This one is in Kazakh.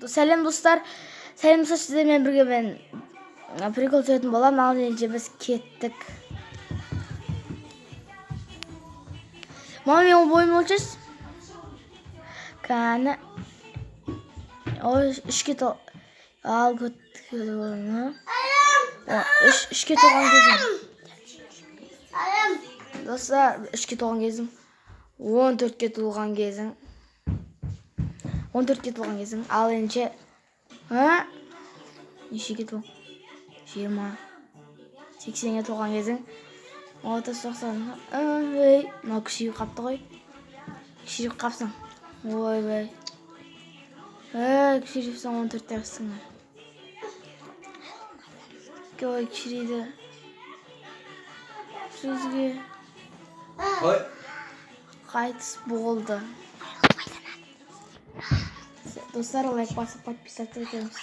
Сәлем достар. Сәлем достар, сіздермен бірге мен прикол түсіретін боламын. Ал енді біз кеттік. Мама, мен бойым өлшес. Кәні. Үшке ал көткені. Үшке толған кезім. Достар, үшке толған кезім. 14-ке толған кезің. 14-ке толған кезің. Ал енді нешеге толған? 20. 80-ге толған кезің. 30-90. Ой, мынау кішірек қапты ғой. Кішірек қапсың. Ой. Кішірексің 14-те қапсың. Ой, кішірейді. Сөзге. Ой. Қайтыс болды. Достар, лайк басып, подписаться етеміз.